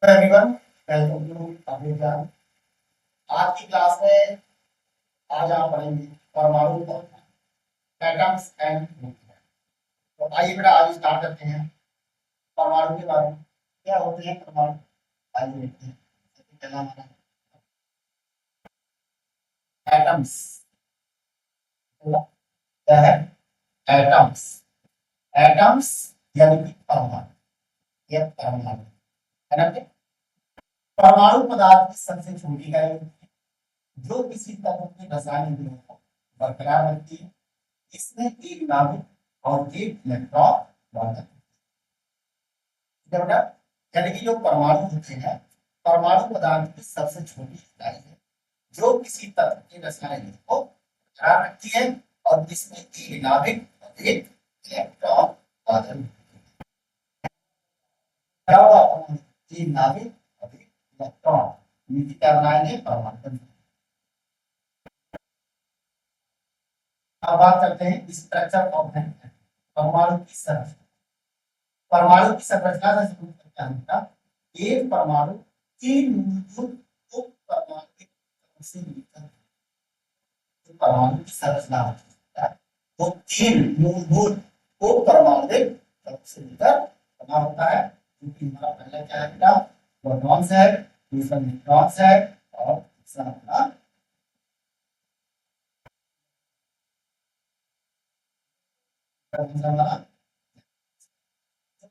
Everyone, welcome to अभिज्ञान। आज की class में आज आप पढ़ेंगे परमाणु एटम्स एंड न्यूक्लियस। तो आइए बेटा आज स्टार्ट करते हैं परमाणु के बारे में। क्या होते हैं परमाणु? आइए देखते हैं। सबसे पहला हमारा एटम्स। क्या है? एटम्स। एटम्स यानी कि परमाणु। यह परमाणु है ना बेटे? परमाणु पदार्थ की सबसे छोटी इकाई होती है जो किसी तत्व के रासायनिक गुणों को बरकरार रखती है। इसमें एक नाभिक और एक इलेक्ट्रॉन बांधा होता है। यानी कि जो परमाणु होते हैं, परमाणु पदार्थ की सबसे छोटी इकाई है जो किसी तत्व के रासायनिक गुणों को बरकरार रखती है और इसमें एक नाभिक और एक इलेक्ट्रॉन बांधा होता है। क्या होगा? एक नाभिक और एक इलेक्ट्रॉन ये क्या बनाएंगे? परमाणु। अब बात करते हैं स्ट्रक्चर ऑफ एन एटम, परमाणु की संरचना। परमाणु की संरचना से शुरू करते हैं। एक परमाणु तीन मूलभूत उप परमाणु से मिलकर परमाणु की संरचना होती है। वो तीन मूलभूत उप परमाणु से मिलकर बना होता है। क्योंकि हमारा पहला क्या है बेटा? प्रोटॉन्स है, दूसरा न्यूट्रॉन्स है और तीसरा अपना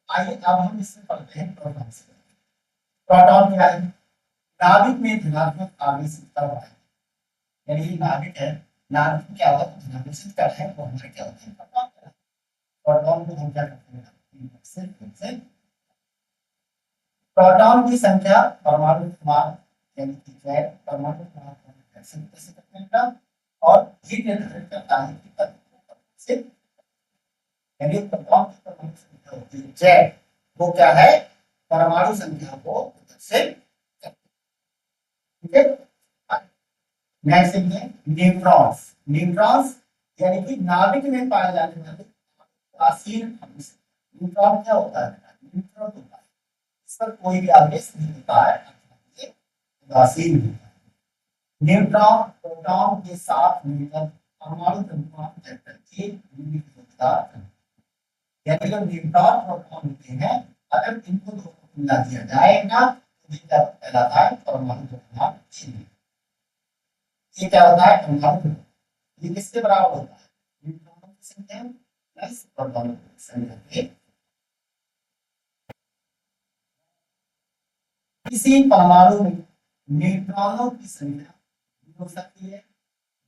आइए अब हम इसमें पढ़ते हैं प्रोटॉन से। प्रोटॉन क्या है? नाभिक में धनात्मक आवेशित कण है। यानी ये नाभिक है, नाभिक में क्या होता है? धनावेशित कण है वो हमारे क्या होते हैं? प्रोटॉन कहलाते हैं। प्रोटॉन को हम क्या करते हैं? प्रोटॉन की संख्या परमाणु क्रमांक यानी कि परमाणु क्रमांक कैसे करते हैं और ये निर्धारित करता है कि तत्व से यानी प्रोटॉन की परमाणु संख्या होती है जेड, वो क्या है? परमाणु संख्या को प्रदर्शित करती है। ठीक है। नेक्स्ट है न्यूट्रॉन्स। न्यूट्रॉन्स यानी कि नाभिक में पाए जाने वाले उदासीन आवेश। न्यूट्रॉन क्या होता है? न्यूट्रॉन होता है इस पर कोई भी आवेश नहीं होता है, उदासीन होता है। न्यूट्रॉन प्रोटॉन के साथ मिलकर परमाणु द्रव्यमान तय करके योगदान करते हैं। यानी जो न्यूट्रॉन प्रोटॉन होते हैं, अगर इनको दो को मिला दिया जाएगा तो ये क्या कहलाता है? परमाणु द्रव्यमान चिन्ह। ये क्या होता है? परमाणु। ये किसके बराबर होता है? न्यूट्रॉनों की संख्या प्लस प्रोटॉनों की संख्या के। किसी परमाणु में न्यूट्रॉनों की संख्या हो सकती है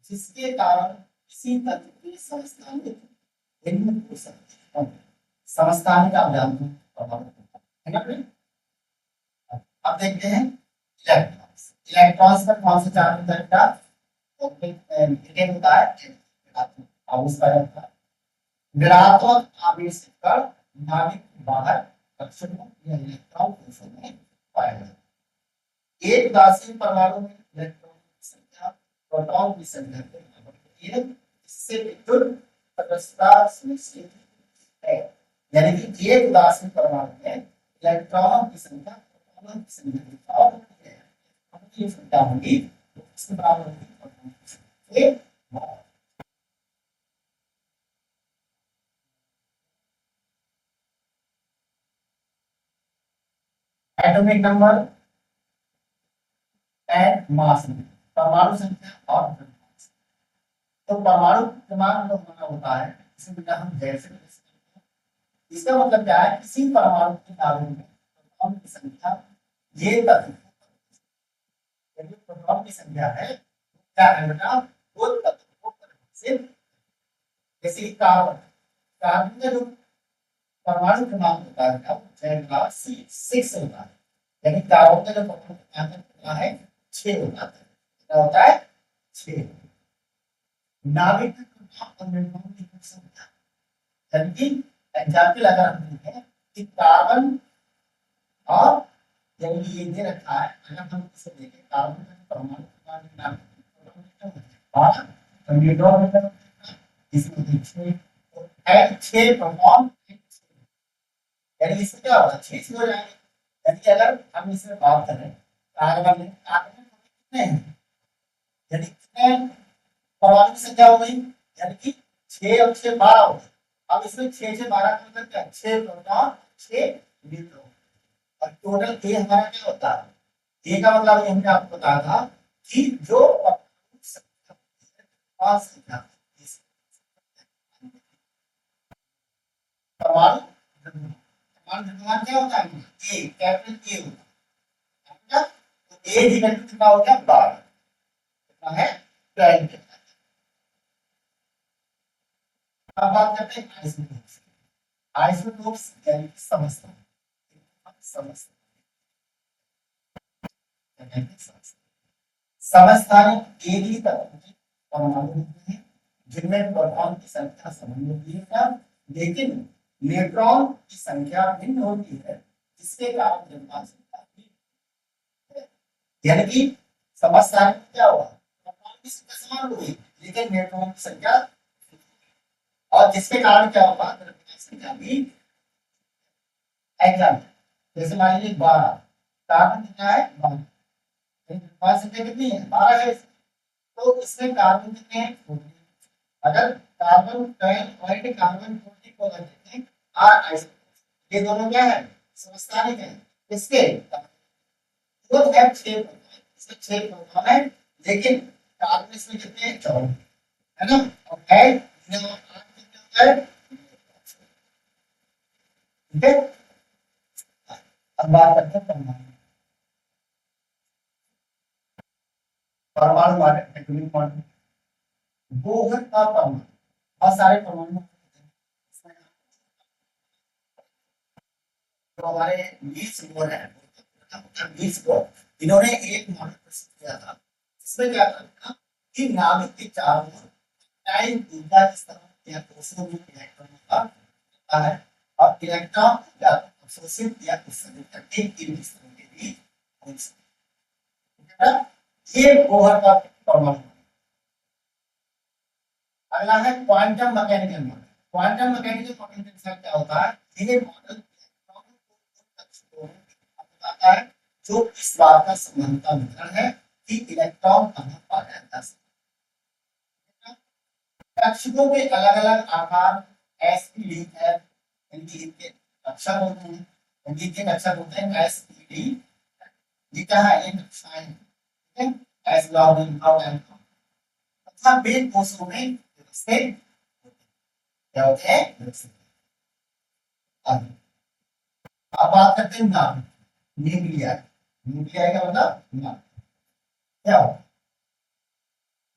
जिसके कारण किसी तत्व की समस्थानिक भिन्न हो सकती है। समस्थानिक आप जानते हैं परमाणु है ना? अब देखते हैं इलेक्ट्रॉन्स। इलेक्ट्रॉन्स पर कौन से चार्ज होता है? नेगेटिव होता है, ऋणात्मक आवेश कण नाभिक के बाहर कक्षकों या इलेक्ट्रॉन कोशों में पाया जाता है। एक उदासीन परमाणु में इलेक्ट्रॉन की संख्या प्रोटॉन की संख्या के बराबर होती है। इससे विद्युत तटस्थता सुनिश्चित है। यानी कि एक उदासीन परमाणु में इलेक्ट्रॉनों की संख्या प्रोटॉनों की संख्या के बराबर होती है। ये संख्या होगी इसके बराबर होगी प्रोटॉन की संख्या के बराबर। एटॉमिक नंबर एंड मास, परमाणु संख्या और द्रव्यमान। तो परमाणु क्रमांक जो हमारा होता है इसे बेटा हम जैसे लिख सकते हैं। इसका मतलब क्या है? किसी परमाणु के नाभिक में प्रोटॉन की संख्या ये तत्व यदि प्रोटॉन की संख्या है क्या है बेटा? वो तत्व को परिभाषित। जैसे कि कार्बन, कार्बन का जो परमाणु क्रमांक होता है वो 6 होता है। यानी कार्बन का जो परमाणु क्रमांक होता है 6 होता है। क्या होता है? 6। नाभिक और न्यूट्रॉन की कुल संख्या, यानी कि एग्जाम्पल अगर हम देखें कि कार्बन और यानी कि ये दे रखा है, अगर हम इसे देखें कार्बन का परमाणु क्रमांक नाभिक और न्यूट्रॉन का इसमें 6 प्रोटॉन, यानी इससे क्या होगा? 6 हो जाएंगे। यदि अगर हम इसमें बात करें कार्बन में, कार्बन में कितने हैं, यदि कितने परमाणु की संख्या हो गई, यानी कि 6 और 6 12 हो गए। अब इसमें 6 से 12 का मतलब क्या, 6 प्रोटॉन 6 न्यूट्रॉन, और टोटल ए हमारा क्या होता है, ए का मतलब ये हमने आपको बताया था कि जो परमाणु संख्या पांच संख्या परमाणु परमाणु द्रव्यमान क्या होता है, ए कैपिटल ए होता है, तो ए इक्वल टू कितना हो गया 12, कितना है 12। अब बात करते हैं आइसोटोप्स। आइसोटोप्स यानी कि समस्थानिक, समस्थानिक एक ही तरह के परमाणु होते हैं जिनमें प्रोटॉन की संख्या समान होती है, लेकिन न्यूट्रॉन की संख्या भिन्न होती है, जिसके कारण द्रव्यमान संख्या भिन्न है। यानी कि समस्थानिक क्या हुआ, प्रोटॉन की संख्या समान हुई लेकिन न्यूट्रॉन की संख्या, और जिसके कारण क्या होगा, द्रव्यमान संख्या भी। एग्जाम्पल जैसे मान लीजिए 12, कार्बन कितना है 12, द्रव्यमान संख्या कितनी है 12 है, तो इसमें कार्बन कितने हैं 14। अगर कार्बन 12 और कार्बन 14 को अगर देखें आर आइसोटोप, ये दोनों क्या है समस्थानिक है, इसके बोथ हैव 6 प्रोटॉन, इसमें 6 प्रोटॉन है, लेकिन कार्बन इसमें कितने हैं 14, है ना, और है है, ठीक है। अब बात करते हैं परमाणु, परमाणु वाले एटॉमिक मॉडल, बोहर का परमाणु, बहुत सारे परमाणु तो हमारे नील्स बोर है, नील्स बोर, इन्होंने एक मॉडल प्रस्तुत किया था जिसमें क्या था कि नाभिक के चारों ओर टाइम ऊर्जा इस तरह या कोषों में इलेक्ट्रॉनों का होता है, और इलेक्ट्रॉन या अवशोषित या उत्सर्जित करके इन विस्तरों के बीच घूम सकते हैं। ये बोहर का परमाणु। अगला है quantum mechanical model. Quantum mechanical model के साथ क्या होता है, ये मॉडल बताता है जो इस बात का समानता वितरण है कि इलेक्ट्रॉन कहां पाया जा सकता है। कक्षकों के अलग अलग आकार एस पी डी है, इनकी इनके अक्षर होते हैं, इनके अक्षर होते हैं एस पी डी, ये क्या है ये कक्षाएं, ठीक है, s log in log n, तथा वे कोषों में व्यवस्थित क्या होते हैं। अब बात करते हैं नाभिक, न्यूक्लियाई, न्यूक्लियाई का मतलब नाभिक क्या होता है,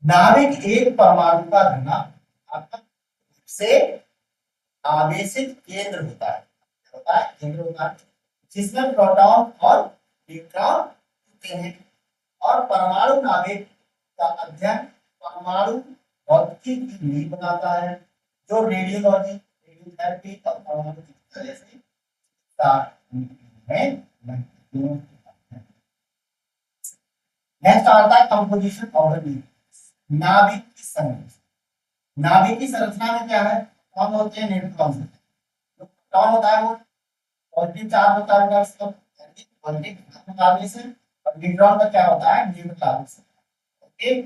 नाभिक एक परमाणु का धनात्मक से आवेशित केंद्र होता है, होता है केंद्र होता है, जिसमें प्रोटॉन और न्यूट्रॉन होते हैं, और परमाणु नाभिक का अध्ययन परमाणु भौतिकी की नींव बनाता है, जो रेडियोलॉजी, रेडियोथेरेपी और परमाणु की तरह से नेक्स्ट आता है कंपोजिशन ऑफ द न्यूक्लियस, नाभिक की संरचना। नाभिक की संरचना में क्या है, कौन होते हैं न्यूट्रॉन होते हैं, जो प्रोटॉन होता है वो पॉजिटिव चार्ज होता है उसका पॉजिटिव मुकाबले से, और न्यूट्रॉन का क्या होता है न्यूट्रल चार्ज से, ओके।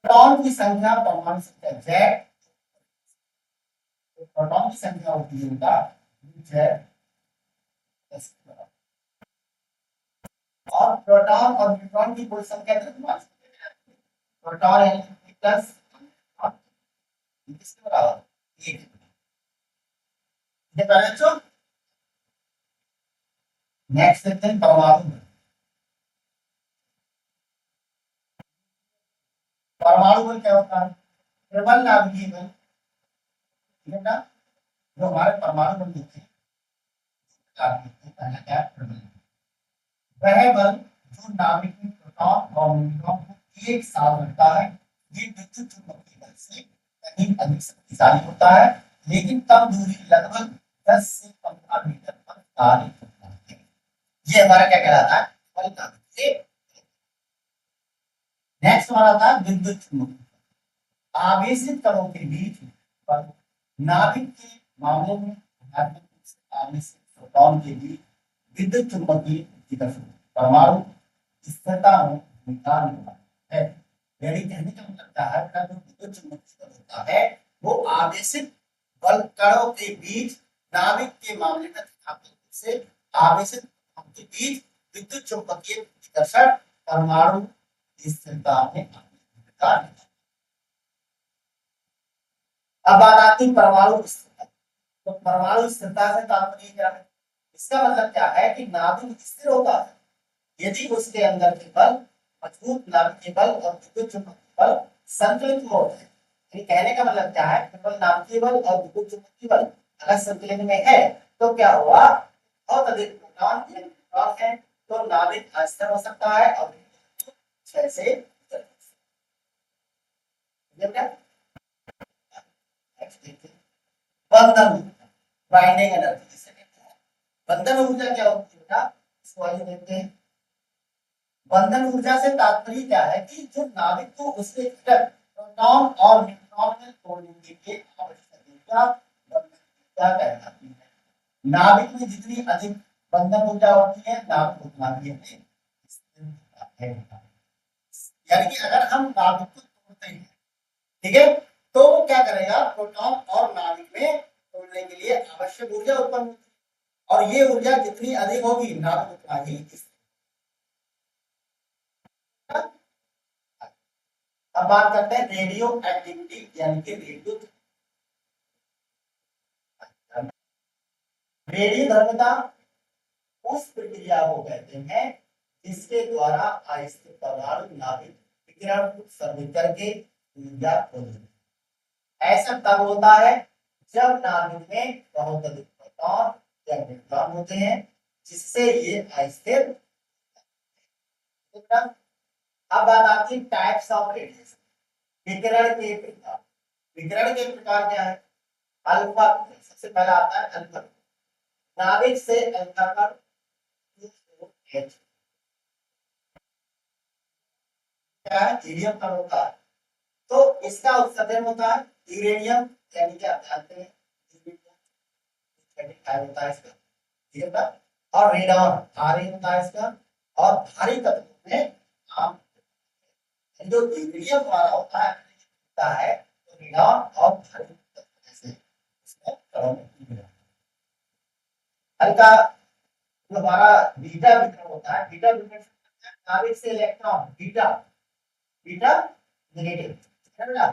प्रोटॉन की संख्या परमाणु संख्या Z, प्रोटॉन की संख्या होती है उनका Z, और प्रोटॉन और न्यूट्रॉन की कुल संख्या प्रोटॉन यानी प्लस किसके बराबर 1, बच्चों। नेक्स्ट देखते हैं परमाणु। परमाणु में क्या होता है, ट्रिपल नाभिकीय बल, ठीक है ना, जो हमारे परमाणु बल होते हैं पहला क्या ट्रिपल, वह बल जो नाभिक में प्रोटॉन और न्यूट्रॉन को एक साथ रखता है, ये विद्युत चुंबकीय बल से कहीं अधिक शक्तिशाली होता है, लेकिन कम दूरी लगभग 10 से 15 मीटर पर कार्य करता है। ये हमारा क्या कहलाता है बल नाभिकीय। नेक्स्ट हमारा था विद्युत चुंबकीय, आवेशित कणों के बीच बल। नाभिक के मामले में धनात्मक रूप से आने से प्रोटॉन के लिए विद्युत चुंबकीय विकर्षण परमाणु स्थिरता में भूमिका निभाता है। यानी कहने का मतलब क्या है कि जो विद्युत चुंबकीय बल होता है वो आवेशित बल कणों के बीच नाभिक के मामले में धनात्मक रूप से आवेशित के बीच विद्युत चुंबकीय विकर्षण परमाणु स्थिरता में भूमिका निभाता है। अब बात आती है परमाणु स्थिरता। तो परमाणु स्थिरता से तात्पर्य क्या है? इसका मतलब क्या है कि नाभिक स्थिर होता है यदि उसके अंदर के बल मजबूत नाभिकीय बल और विद्युत चुंबकीय बल संतुलित होते हैं। यानी कहने का मतलब क्या है? केवल नाभिकीय बल और विद्युत चुंबकीय बल अगर संतुलन में है तो क्या हुआ? बहुत अधिक प्रोटॉन या न्यूट्रॉन है तो नाभिक अस्थिर हो सकता है और छह से बंधन बाइंडिंग एनर्जी जिसे कहते हैं। बंधन ऊर्जा क्या होती है बेटा? इसको आइए देखते हैं। बंधन ऊर्जा से तात्पर्य क्या है कि जो नाभिक को उसके घटक प्रोटॉन और न्यूट्रॉन में तोड़ने के लिए आवश्यक ऊर्जा बंधन ऊर्जा कहलाती है। नाभिक में जितनी अधिक बंधन ऊर्जा होती है नाभिक उतना ही स्थिर होता है। यानी कि अगर हम नाभिक को तोड़ते हैं, ठीक है, तो वो क्या करेगा? प्रोटॉन और नाभिक में तोड़ने के लिए आवश्यक ऊर्जा उत्पन्न होती है और ये ऊर्जा जितनी अधिक होगी नाभिक उतना ही स्थिर। अब बात करते हैं रेडियो एक्टिविटी यानी कि रेडियो धर्मता उस प्रक्रिया को कहते हैं जिसके द्वारा अस्थायी परमाणु नाभिक विकिरण उत्सर्जित करके ऊर्जा उत्पन्न। ऐसा तब होता है जब नाभिक में बहुत अधिक प्रोटॉन या न्यूट्रॉन होते हैं जिससे ये अस्थिर। अब बात आती है टाइप्स ऑफ रेडिएशन, विकिरण के प्रकार। विकिरण के प्रकार क्या है? अल्फा, सबसे पहला आता है अल्फा। नाभिक से अल्फा पर H क्या है? हीलियम पर होता है तो इसका उत्सर्जन होता है यूरेनियम, यानी कि आप जानते हैं होता है इसका, ठीक है ना? और रेडॉन आर्य होता है इसका। और भारी तत्वों में आम जो यूरेनियम वाला होता है तो रेडॉन और भारी तत्व जैसे इसमें हल्का जो हमारा बीटा विकिरण होता है, बीटा विकिरण नाभिक से इलेक्ट्रॉन बीटा बीटा नेगेटिव है ना,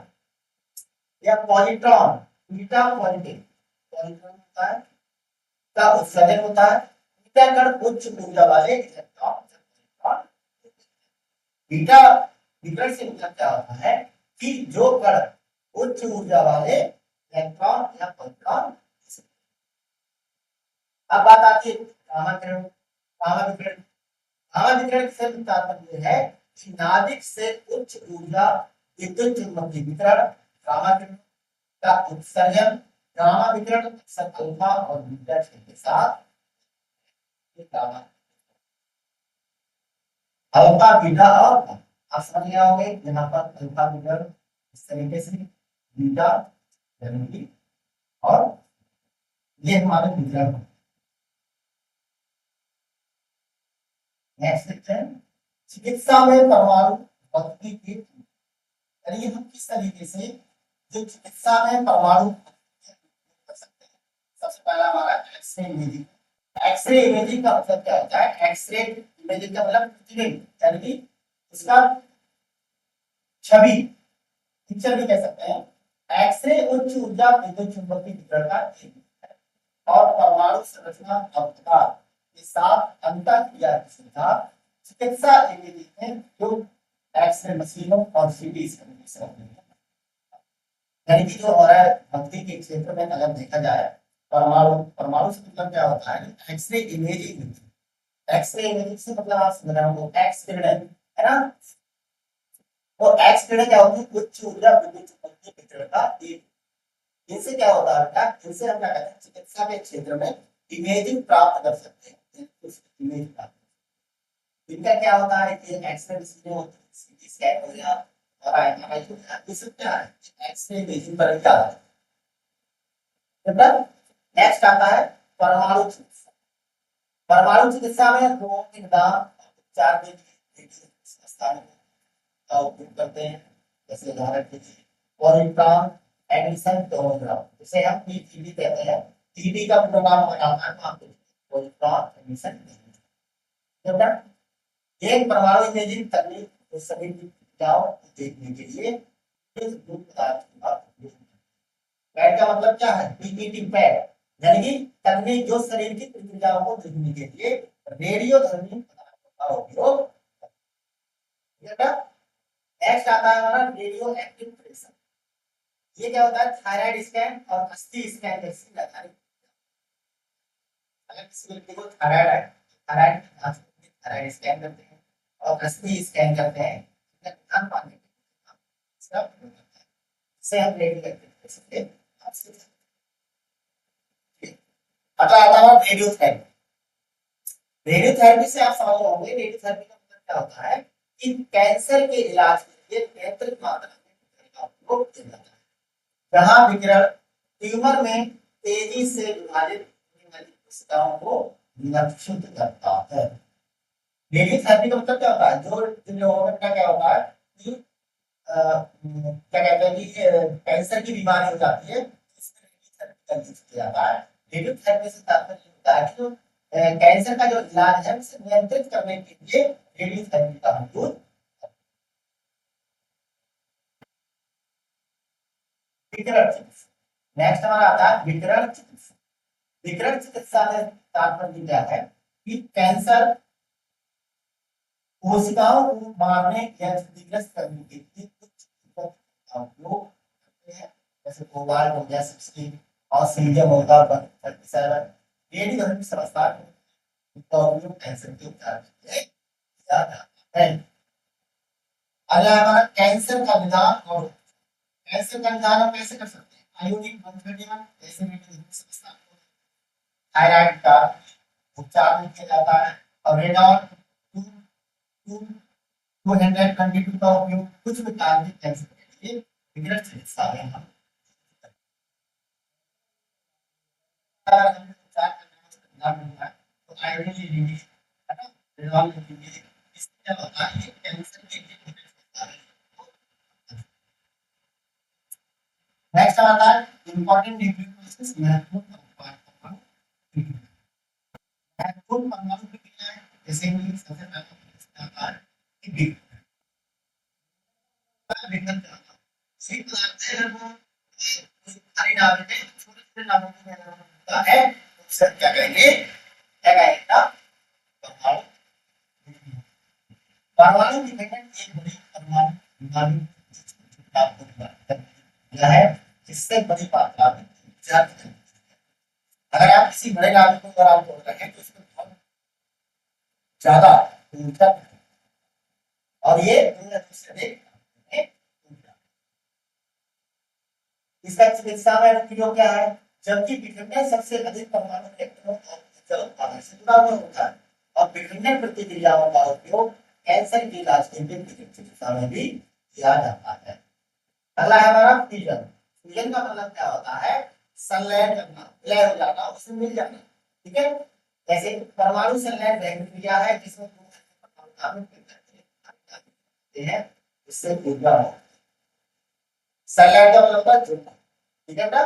या पॉजिट्रॉन बीटा पॉजिटिव पॉजिट्रॉन होता है का उत्सर्जन होता है। बीटा कण उच्च ऊर्जा वाले इलेक्ट्रॉन। बीटा विकिरण से मतलब क्या होता है कि जो कण उच्च ऊर्जा वाले इलेक्ट्रॉन या प्रोटॉन। अब बात आती है गामा किरण। गामा विकिरण, गामा विकिरण से तात्पर्य है कि नाभिक से उच्च ऊर्जा विद्युत चुंबकीय विकिरण गामा किरण का उत्सर्जन। गामा विकिरण अक्सर अल्फा और बीटा के साथ गामा अल्फा बीटा और आप समझ गए होंगे यहाँ पर अल्फा विकिरण इस तरीके से बीटा यानी और ये हमारे विकिरण। नेक्स्ट सेक्शन चिकित्सा में परमाणु भक्ति की, यानी हम किस तरीके से जो चिकित्सा में परमाणु कर सकते हैं। सबसे पहला हमारा एक्सरे इमेजिंग। एक्सरे इमेजिंग का मतलब क्या होता है? एक्सरे इमेजिंग का मतलब प्रतिबिंब यानी कि उसका छवि, पिक्चर भी कह सकते हैं। एक्सरे उच्च ऊर्जा विद्युत चुंबकीय विकिरण का है और परमाणु संरचना अवतार के साथ अंतःक्रिया की सुविधा चिकित्सा इमेजिंग में जो एक्सरे मशीनों और सीटी स्कैन से यानी कि जो हमारा भक्ति के क्षेत्र में अगर देखा जाए परमाणु परमाणु से मतलब क्या होता है? X ray imaging. एक्सरे इमेजिंग से मतलब आप समझ रहे हो एक्स किरण है ना, तो एक्स किरण क्या होती है? उच्च ऊर्जा विद्युत चुंबकीय विकिरण का एक। इनसे क्या होता है बेटा? इनसे हम क्या कहते हैं चिकित्सा के क्षेत्र में इमेजिंग प्राप्त कर सकते हैं। उस इमेज का इनका क्या होता है कि एक्सरे मशीनें होती है, सीटी स्कैन हो गया और एमआरआई हो गया, ये सब क्या है? एक्सरे इमेजिंग पर क्या है। नेक्स्ट आता है परमाणु चिकित्सा। परमाणु चिकित्सा में रोग निदान उपचार के लिए का उपयोग करते हैं। जैसे उदाहरण के लिए पॉलीट्रॉन एडिशन टोमोग्राफ, जिसे हम पीटीबी कहते हैं। टीबी का पूरा नाम बताना है तो आपको पॉलीट्रॉन एडिशन टोमोग्राफ। एक परमाणु इमेजिंग तकनीक इस सभी की क्रियाओं को देखने के लिए इस ग्रुप पदार्थ का उपयोग। पैड का मतलब क्या है? पीपीटी पैड, यानी कि तकनीक जो शरीर की प्रक्रियाओं को देखने के लिए रेडियोधर्मी पदार्थों का उपयोग। नेक्स्ट आता है हमारा रेडियो एक्टिव प्रेशर। ये क्या होता है? थायराइड स्कैन और अस्थि स्कैन जैसी निर्धारित। अगर किसी व्यक्ति को थायराइड है, थायराइड स्कैन करते हैं और अस्थि स्कैन करते हैं, ध्यान पाने के इसका प्रयोग करते हैं। इसे हम रेडियो एक्टिव प्रेशर के आपसे आता है रेडियोथेरेपी। रेडियोथेरेपी से आप समझ रहे होंगे रेडियोथेरेपी का मतलब क्या होता है कि कैंसर के इलाज के लिए नियंत्रित मात्रा में विकिरण का उपयोग किया जाता है। जहां विकिरण ट्यूमर में तेजी से विभाजित होने वाली कोशिकाओं को लक्षित करता है। रेडियोथेरेपी का मतलब क्या होता है? जो जिन लोगों में क्या होता है कि क्या कहते हैं कि कैंसर की बीमारी हो जाती है, इसमें रेडियोथेरेपी का यूज किया जाता है। रेडियोथेरेपी से तात्पर्य होता है कि जो कैंसर का जो इलाज है उसे नियंत्रित करने के लिए रेडियोथेरेपी का हम यूज। विकिरण चिकित्सा नेक्स्ट हमारा आता है विकिरण चिकित्सा। विकिरण चिकित्सा में तात्पर्य क्या है कि कैंसर कोशिकाओं को मारने या क्षतिग्रस्त करने के लिए कुछ का उपयोग करते हैं। जैसे कोबाल्ट हो गया 16 और सीलियम होगा 37। रेडियोधर्मी संस्था का उपयोग कैंसर के उपचार के लिए किया जाता है। अगला हमारा कैंसर का निदान और कैंसर का निदान हम कैसे कर सकते हैं? आयोडीन 131 जैसे रेडियोधर्मी संस्था थायराइड का उपचार में किया जाता है और रेडॉन 222 का उपयोग कुछ प्रकार के कैंसर के लिए विकिरण चिकित्सा में हम उपचार करना है तो आयोडीन लीजिए, है ना, रेडॉन लीजिए। इससे क्या होता है कि कैंसर के लिए नेक्स्ट आता है इंपॉर्टेंट न्यूक्लियोसिस महत्वपूर्ण परमाणु प्रक्रिया है। जैसे कि सबसे पहले आता है कि विघटन करना। सही पदार्थ है वो भारी नाभिक है, छोटे छोटे नाभिक में होता है, उसे क्या कहेंगे? क्या कहेंगे? परमाणु। परमाणु विघटन एक बड़ी परमाणु नाभिक है जिससे बड़ी मात्रा में ऊर्जा निकलती है। अगर आप किसी बड़े नाभिक को अगर आप तोड़ रहे हैं तो उसमें बहुत ज्यादा ऊर्जा और ये इसका चिकित्सा में प्रयोग क्या है? जबकि विखंडन सबसे अधिक परमाणु इलेक्ट्रॉन और ऊर्जा उत्पादन से जुड़ा हुआ होता है और विखंडन प्रतिक्रियाओं का उपयोग कैंसर के इलाज के लिए चिकित्सा में भी किया जाता है। अगला है हमारा फ्यूजन। फ्यूजन का मतलब क्या होता है? संलयन करना, विलय हो जाना, उसमें मिल जाना। ठीक है, जैसे परमाणु संलयन वह प्रक्रिया है जिसमें परमाणु हैं इससे ऊर्जा हो। संलयन का मतलब होता है जुड़ना। ठीक है ना,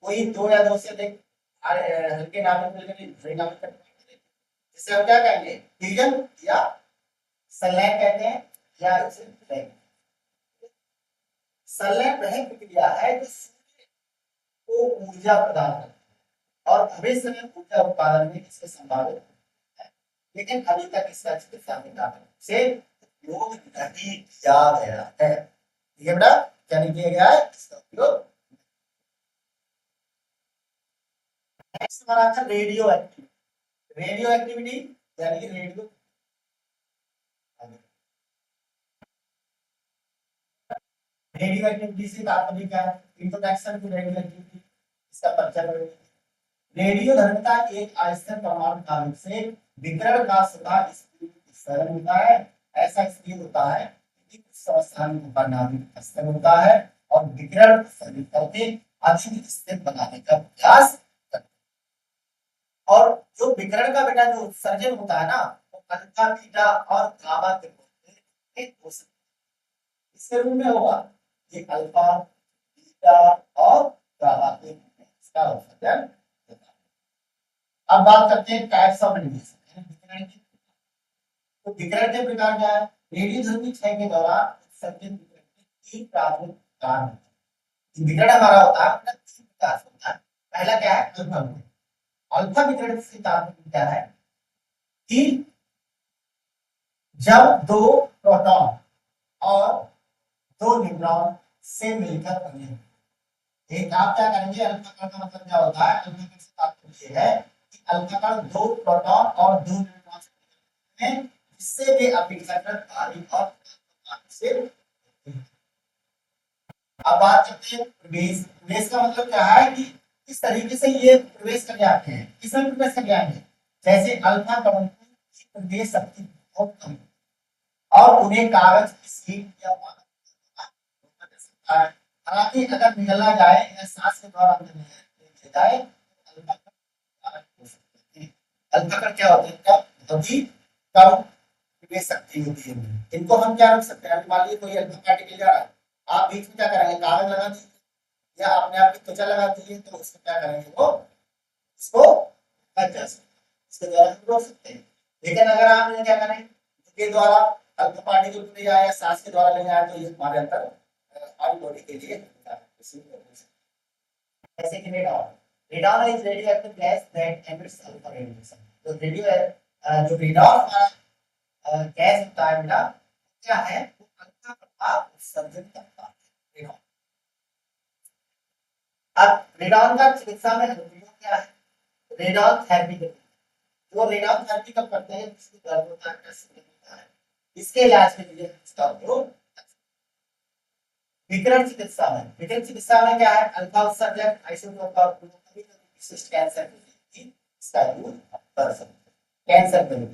कोई दो या दो से अधिक हल्के नाभिक मिलकर भारी नाभिक का जिसे हम क्या कहेंगे? फ्यूजन या संलयन कहते हैं या इसे विलय। संलयन वह प्रक्रिया है जो सूर्य को ऊर्जा प्रदान करती है और भविष्य में ऊर्जा उत्पादन में इससे संभावित है, लेकिन अभी तक इसका चिकित्सा में से उपयोग नहीं किया गया है। ठीक है बेटा, क्या नहीं किया गया है इसका उपयोग। नेक्स्ट हमारा आता है रेडियो एक्टिविटी। रेडियो एक्टिविटी यानी कि रेडियो रेडियो एक्टिविटी से तात्पर्य क्या है? इंट्रोडक्शन टू रेडियो एक्टिविटी, इसका परिचय। रेडियोधर्मिता एक अस्थिर परमाणु नाभिक से विकिरण का स्वतः सरल होता है। ऐसा इसलिए होता है कि कुछ समस्थानिक नाभिक अस्थिर होता है और विकिरण उत्सर्जित करके अधिक स्थिर बनाने का प्रयास करता है। और जो विकर्ण का बेटा जो उत्सर्जन होता है ना, वो अल्फा बीटा और गामा के रूप में हो सकता है। इसके रूप में होगा ये अल्फा बीटा और गामा के रूप में इसका उत्सर्जन होता है। अब बात करते हैं टाइप्स ऑफ रेडिएशन, विकिरण की। तो विकिरण के प्रकार क्या है? रेडियोधर्मी क्षय के दौरान उत्सर्जित विकिरण के तीन प्राथमिक प्रकार होते हैं। विकिरण हमारा होता है मतलब तीन प्रकार से होता है। पहला क्या है? अल्फा विकिरण। अल्फा विकिरण से तात्पर्य क्या है कि जब दो प्रोटॉन और दो न्यूट्रॉन से मिलकर बने, एक आप क्या करेंगे, अल्फा कण का मतलब क्या होता है? अल्फा कण से तात्पर्य ये है कि अल्फा कण दो प्रोटॉन और दो न्यूट्रॉन से मिलकर बने, जिससे वे अपेक्षाकृत भारी और से। अब बात करते हैं प्रवेश। प्रवेश का मतलब क्या है कि किस तरीके से ये प्रवेश कर जाते हैं, किसमें प्रवेश कर जाएंगे। जैसे अल्फा कण की प्रवेश शक्ति बहुत कम और उन्हें कागज की शीट या हालांकि अगर निकलना जाए या सांस के द्वारा अंदर ले जाए तो अल्फा कण क्या होते हैं, क्या बहुत ही कम प्रवेश शक्ति होती है। इनको हम क्या रख सकते हैं? मान लीजिए कोई अल्फा पार्टिकल जा रहा है, आप बीच में क्या करेंगे, कागज लगा दीजिए या अपने आप की त्वचा लगा दीजिए, तो उसको क्या करेंगे, वो इसको बच जा सकते, इसके द्वारा हम रोक सकते हैं। लेकिन अगर आप क्या करें, के द्वारा अल्फा पार्टिकल को ले जाए या सांस के द्वारा ले जाए, तो ये हमारे अंदर हमारी बॉडी के लिए जैसे कि radon. Radon is radioactive gas that emits alpha radiation. तो रेडियो जो रेडॉन हमारा गैस होता है बेटा, क्या है, वो अल्फा प्रभाव उत्सर्जन करता है रेडॉन। अब रेडॉन का चिकित्सा में उपयोग क्या है? Radon therapy. जो रेडॉन थेरेपी कब करते हैं, किसी दर्द होता है, होता है, इसके इलाज के लिए इसका उपयोग। विकिरण चिकित्सा में, विकिरण चिकित्सा में क्या है, अल्फा उत्सर्जक आइसोटोप का उपयोग कभी कभी विशिष्ट कैंसर के लिए इसका यूज कर सकते हैं। कैंसर में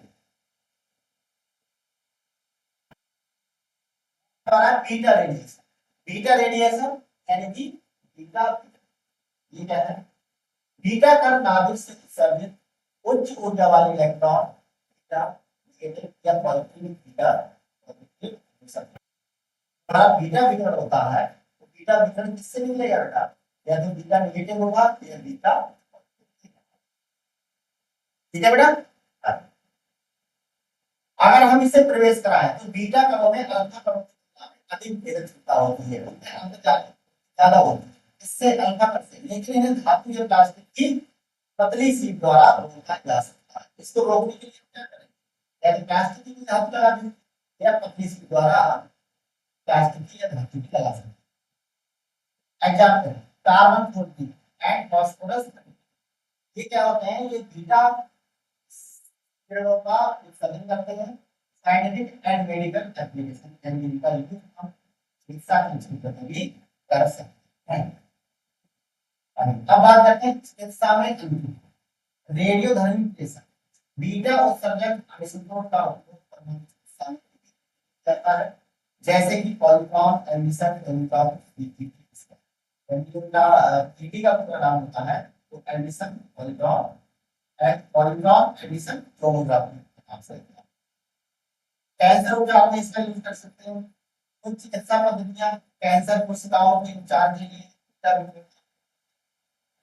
बीटा रेडिएशन, बीटा रेडिएशन यानी कि बीटा, ये क्या है, बीटा कण नाभिक से उत्सर्जित उच्च ऊर्जा वाले इलेक्ट्रॉन बीटा या पॉजिटिव बीटा बीटा विकिरण होता है। तो बीटा विकिरण किससे मिलेगा बेटा? या तो बीटा नेगेटिव होगा या बीटा, ठीक है बेटा। अगर हम इसे प्रवेश कराएं तो बीटा कणों में अल्फा कणों की तुलना में अधिक भेदन क्षमता होती है, अंदर ज्यादा होती है इससे अल्फा कण से। लेकिन इन्हें धातु या प्लास्टिक की पतली सीट द्वारा रोका जा सकता है। इसको रोकने के लिए क्या करें, या तो प्लास्टिक की धातु लगा दें या पतली सीट द्वारा प्लास्टिक की या धातु की लगा सकते हैं। एग्जाम्पल कार्बन 14 एंड फास्फोरस, ये क्या होते हैं, ये बीटा किरणों का उत्सर्जन करते हैं। साइंटिफिक एंड मेडिकल एप्लीकेशन यानी इनका यूज हम चिकित्सा के क्षेत्र में भी कर सकते हैं। अब बात करते हैं चिकित्सा में रेडियोधर्मी प्रेशर। बीटा उत्सर्जक आइसोटोप का उपयोग चिकित्सा में करता है, जैसे कि पॉलीट्रॉन एमिशन एमिटर पीटी का पूरा नाम होता है, तो एमिशन पॉलीट्रॉन पॉलीट्रॉन एमिशन क्रोमोग्राफी नाम से। कैंसर उपचार में इसका यूज कर सकते हैं। कुछ चिकित्सा पद्धतियां कैंसर कोशिकाओं के उपचार के लिए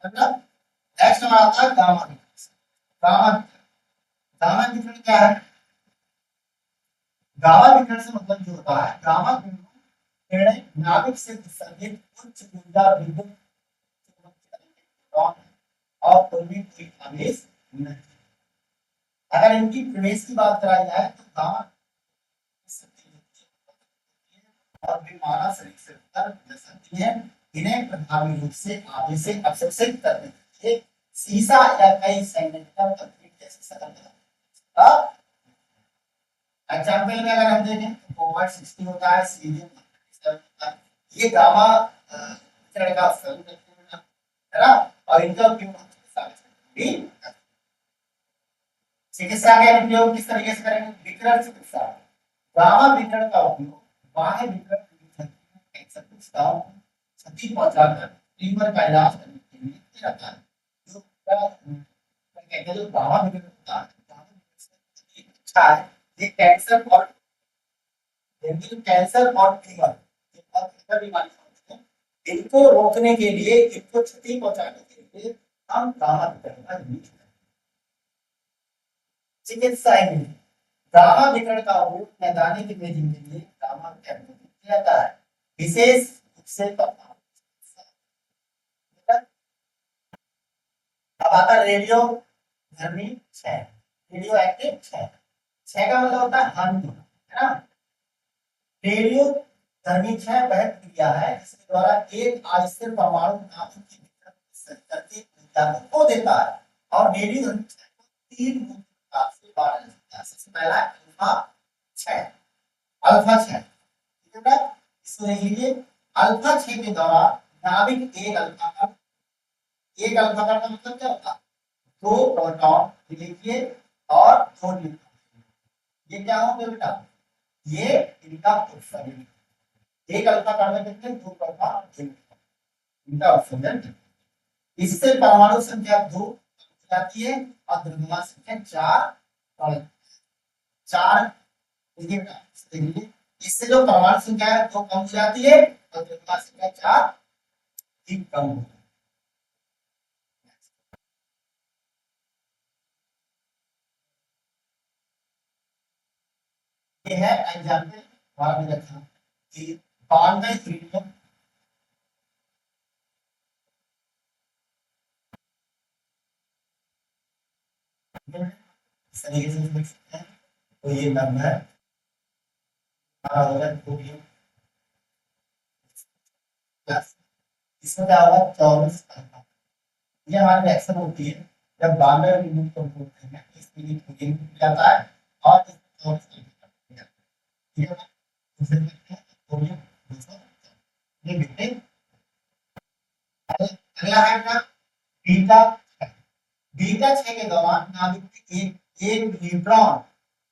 मतलब। नेक्स्ट हमारा आता है गामा विकिरण। गामा विकिरण क्या है? गामा विकिरण से मतलब जो होता है, गामा किरणें नाभिक से उत्सर्जित उच्च ऊर्जा विद्युत और उनमें कोई आवेश नहीं। अगर इनकी प्रवेश की बात कराई जाए तो गामा और वे मानव शरीर से उत्तर सकती है। इन्हें प्रभावी रूप से आवेश से अवशोषित करने के लिए सीसा या कई सेंटीमीटर तक जैसे सकल एग्जाम्पल में अगर हम देखें तो कोबाल्ट 60 होता है, सीरियम 37 होता है। ये गामा विकिरण का उत्सर्जन है ना, और इनका उपयोग भी चिकित्सा के उपयोग किस तरीके से करेंगे? विकिरण चिकित्सा। गामा विकिरण का उपयोग बाह्य विकिरण कैंसर कोशिकाओं को क्षति पहुंचाकर ट्यूमर का इलाज करने के लिए किया जाता है। जो कहते हैं जो गामा विकिरण होता है, गामा विकिरण से अच्छा है ये कैंसर और कैंसर और फीवर, ये बहुत खतरनाक बीमारी होती है, इनको रोकने के लिए, इनको क्षति पहुंचाने के लिए हम गामा विकिरण का यूज करते हैं। चिकित्सा में गामा विकिरण का उपयोग नैदानिक इमेजिंग के लिए गामा विकिरण किया जाता है, विशेष रूप से अब आता है रेडियो धर्मी क्षय, रेडियो एक्टिव क्षय, क्षय का मतलब होता है हानि, है ना। रेडियो धर्मी क्षय वह क्रिया है जिसके द्वारा एक अस्थिर परमाणु नाभिक की विकिरण करके ऊर्जा को खो देता है, और रेडियो धर्मी क्षय को तीन मुख्य प्रकार से बांटा जा सकता है। सबसे पहला है अल्फा क्षय, अल्फा क्षय, ठीक है। इसको देखिए, अल्फा क्षय के दौरान नाभिक एक अल्फा का मतलब क्या होता है, दो प्रोटॉन लिखिए और दो न्यूट्रॉन, ये क्या होंगे बेटा, ये इनका उत्सर्जन, एक अल्फा कार्बन कितने, दो प्रोटॉन इनका उत्सर्जन, इससे परमाणु संख्या 2 जाती है और द्रव्यमान संख्या 4 बढ़ 4, देखिए इससे जो परमाणु संख्या है 2 कम हो जाती है और द्रव्यमान संख्या 4 ही कम हो जाती है। ये है एग्जांपल बाद में रखना कि बॉन्ड में हीलियम इस तरीके से लिख सकते हैं, तो ये नंबर है हमारा होगा सोडियम प्लस, इसमें क्या होगा 24 अल्फा, ये हमारी रिएक्शन होती है जब बांड में रिमूव करते हैं, इसके लिए हीलियम मिल जाता है और इसमें 24 अल्फा मिल जाता है, ठीक है। दूसरे में सोडियम 200, ये लिखते हैं। अगला है अपना बीटा, बीटा क्षय के दौरान नाभिक में एक न्यूट्रॉन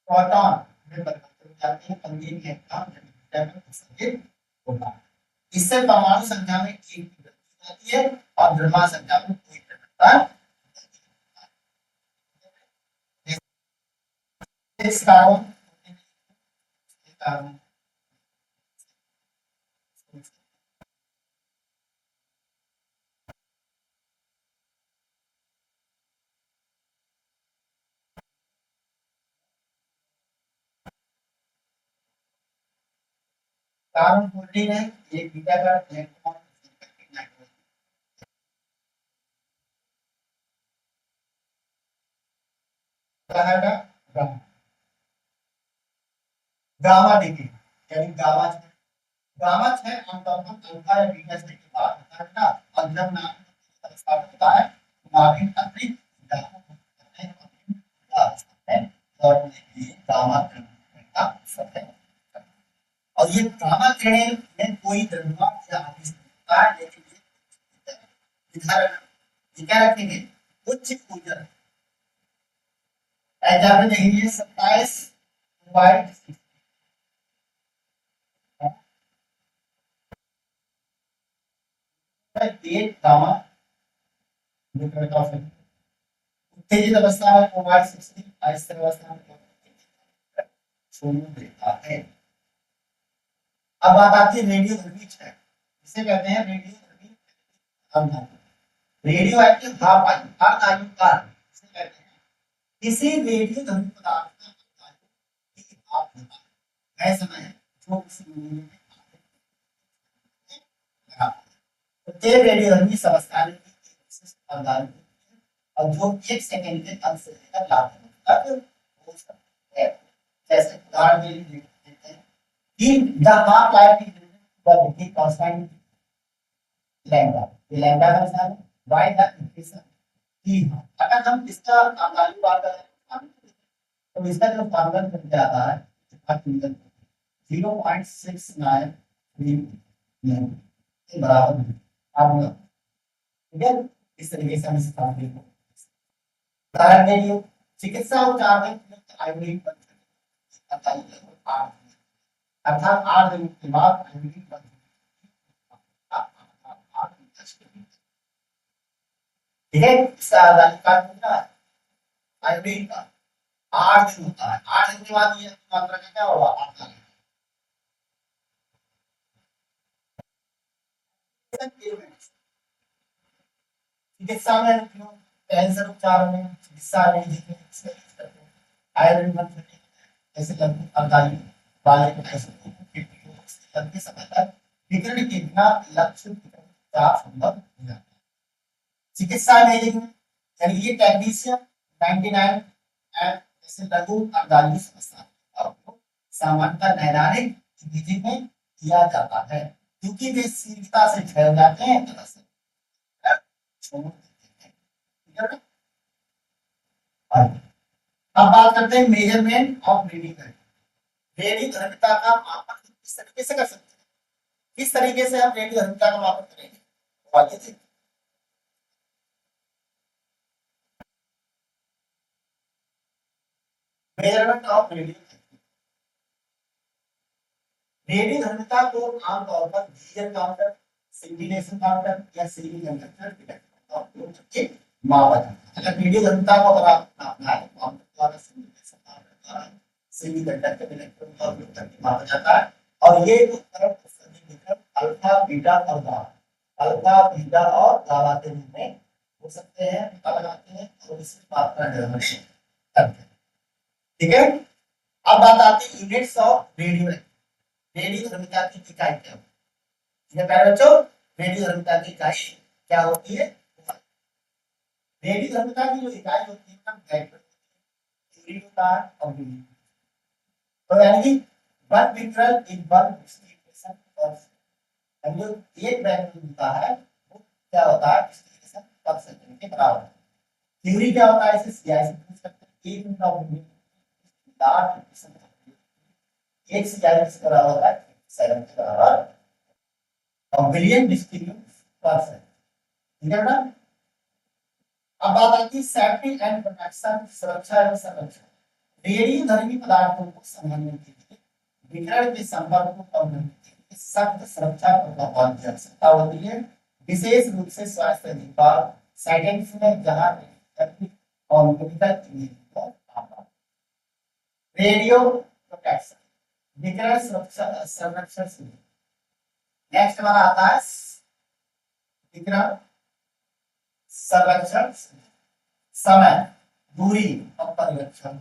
प्रोटॉन में परिवर्तित हो जाते हैं, और ये इलेक्ट्रॉन बीटा में उत्सर्जित होता है, इससे परमाणु संख्या में एक की वृद्धि हो जाती है और द्रव्यमान संख्या में कोई परिवर्तन नहीं। इस कार्बन कार्बन 14 है, एक बीटा का इलेक्ट्रॉन गामा, गामा डिग्री यानी गामा, गामा क्षय आमतौर पर अल्फा या बीटा क्षय के बाद होता है ना, और जब नाभिक स्टार्ट होता है तो नाभिक अतिरिक्त ऊर्जा को करते हैं और ये गामा किरण का उत्सर्जन, और ये गामा किरण में कोई द्रव्यमान या आवेश होता है, लेकिन ये इधर ये क्या रखेंगे, उच्च ऊर्जा, एग्जाम्पल देखिए 27 मोबाइल तेज गामा विकिरण का उत्तेजित अवस्था में मोबाइल 60 अस्थिर अवस्था में सोडियम देता है। अब बात आती है रेडियो धर्मी क्षय, इसे कहते हैं रेडियो धर्मी अवधारण, रेडियो एक्टिव हाफ आयु अर्धआयुकार, इसे कहते हैं किसी रेडियो धर्मी पदार्थ का आयु की हाफ होता है, वह समय जो किसी मूल्य में लगा, प्रत्येक रेडियो धर्मी समस्या की विशिष्ट अवधारण और जो 1 सेकंड के अंत से लेकर लाख तक हो सकता है। जैसे उदाहरण के लिए देखते हैं कि द हाफ लाइफ की कांस्टेंट लैम्डा, ये लैम्डा का मिसाल है, बाय द इक्वेशन कि अगर हम इसका वैल्यू बात करें तो इसका जो फॉर्मूला बन जाता है 0.69 के बराबर है, फॉर्मूला, ठीक है। इस तरीके से हम इस फॉर्मूले को उदाहरण के लिए चिकित्सा उपचार में आयुर्वेदिक अर्थात 8 दिन के बाद आयुर्वेदिक ठीक है, इसका आधार कार्ड मिलता है आयोडीन का 8 दिन होता है। 8 दिन के बाद ये मात्रा का क्या होगा, आता है। चिकित्सा में कैंसर उपचार में चिकित्सा में आयुर्वेद में जैसे लगभग 48 वाले को कह सकते हैं लंबे समय तक विकिरण के बिना लक्ष्य उपचार संभव नहीं है। चिकित्सा में यानी ये टेक्नीशियन 99 एंड जैसे लघु अर्धांगिक समस्या को सामान्यतः नैदानिक इमेजिंग में किया जाता है, क्योंकि वे शीघ्रता से फैल जाते हैं तरह से छोड़ देते हैं। अब बात करते हैं मेजरमेंट ऑफ रीडिंग। रेडियोधर्मिता का मापन किस तरीके से कर सकते हैं, किस तरीके से हम रेडियोधर्मिता का मापन करेंगे। मेजरमेंट ऑफ रेडियोधर्मिता को आमतौर पर गीजर काउंटर, सिंगुलेशन काउंटर या सिंगल कंडक्टर डिटेक्टर का उपयोग करके मापा जाता है। अगर रेडियोधर्मिता को अगर आप नापना है तो काउंटर द्वारा, सिंगुलेशन काउंटर द्वारा, सिंगल कंडक्टर डिटेक्टर का उपयोग करके मापा जाता है। और ये उपकरण अल्फा, बीटा और गामा, अल्फा, बीटा और गामा के रूप में हो सकते हैं, पता लगाते हैं और इसकी मात्रा निर्धारित करते हैं। ठीक है। अब बात आती है यूनिट्स ऑफ रेडियो। रेडियोधर्मिता की इकाई क्या होती है प्यारे बच्चों, रेडियोधर्मिता की इकाई क्या होती है। रेडियोधर्मिता की जो इकाई होती है और तो यानी कि वन विकिरण इन वन डिस्ट्रीब्यूशन पर एक वैक्यूम होता है वो क्या होता है, डिस्ट्रीब्यूशन पर सेकंड के बराबर। थ्योरी क्या होता है, इसे सीआई से पूछ सकते हैं। 1 मीटर ऑफ एक सीआई किस बराबर होता है 7 के बराबर और बिलियन डिस्ट्रीब्यूट पर सेकंड। ठीक है ना। अब बात आती है सेफ्टी एंड प्रोटेक्शन, सुरक्षा एवं संरक्षण। रेडियोधर्मी पदार्थों को संभालने के लिए, विकिरण के संपर्क को कम करने के लिए सख्त सुरक्षा प्रोटोकॉल की आवश्यकता होती है, विशेष रूप से स्वास्थ्य देखभाल सेटिंग्स में जहां और मेडिकल रेडियो प्रोटेक्शन, विकिरण सुरक्षा संरक्षण से। नेक्स्ट हमारा आता है विकिरण संरक्षण, समय, दूरी और परिरक्षण।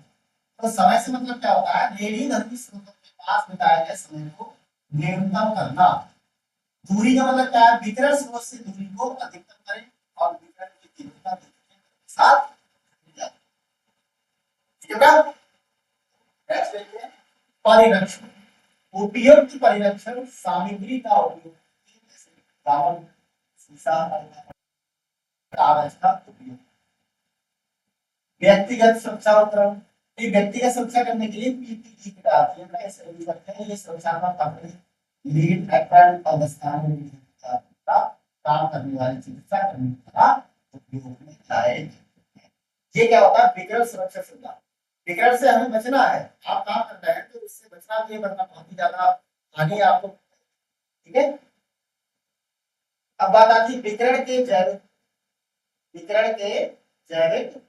तो समय से मतलब क्या होता है, रेडियोधर्मी स्रोतों के पास बिताए गए समय को न्यूनतम करना। दूरी का मतलब क्या है, विकिरण स्रोत से दूरी को अधिकतम करें और विकिरण की तीव्रता के साथ। ठीक है। परिरक्षण, उपयुक्त परिरक्षण सामग्री का उपयोग, शीशा, कागज का उपयोग। व्यक्तिगत सुरक्षा उपकरण, व्यक्तिगत सुरक्षा करने के लिए पीपीई किट आती है, ऐसे यूज करते हैं। ये सुरक्षा का कपड़े, लीड, एप्रन और दस्ताने का काम करने वाले चिकित्सा कर्मी का उपयोग में लाए। ये क्या होता है, विकिरण सुरक्षा सुविधा। विकिरण से हमें बचना है, आप काम कर रहे हैं तो इससे बचना भी है, वरना बहुत ही ज्यादा आगे आपको। ठीक है। अब बात आती है विकिरण के जैविक, विकिरण के जैविक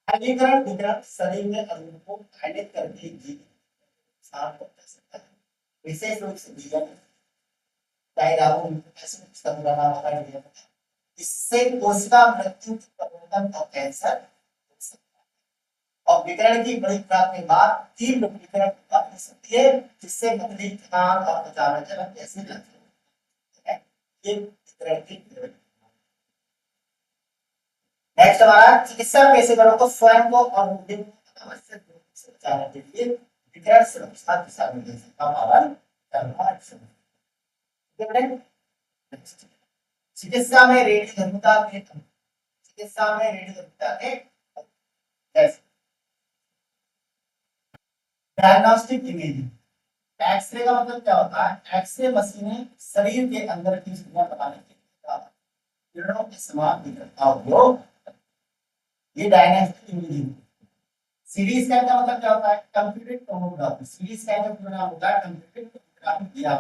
आयनीकरण। विकिरण शरीर में अणुओं को आयनित करके जीवित साफ कर सकता है, विशेष रूप से जीवन इससे कोशिका मृत्यु की प्रबंधन और कैंसर हो सकता है। और विकिरण की बड़ी खराब के बाद तीव्र विकिरण हो सकती है, जिससे बदली थकान और पचाना जलन जैसे लक्षण है। ये विकिरण की नेक्स्ट हमारा चिकित्सा पेशेवरों को स्वयं को और आवश्यक रूप से बचाने के लिए विकिरण सुरक्षा दिशा निर्देशों का पालन करना चाहिए। चिकित्सा में रेडियोधर्मिता के, चिकित्सा में रेडियोधर्मिता के जैसे डायग्नोस्टिक इमेजिंग। एक्सरे का मतलब क्या होता है, एक्सरे मशीनें शरीर के अंदर की सूचना बताने के लिए किरणों के समान विकिरण का उपयोग। ये डायग्नोस्टिक इमेजिंग। सीटी स्कैन का मतलब क्या होता है, कंप्यूटेड टोमोग्राफी। सीटी स्कैन का पूरा नाम होता है कंप्यूटेड टोमोग्राफी। या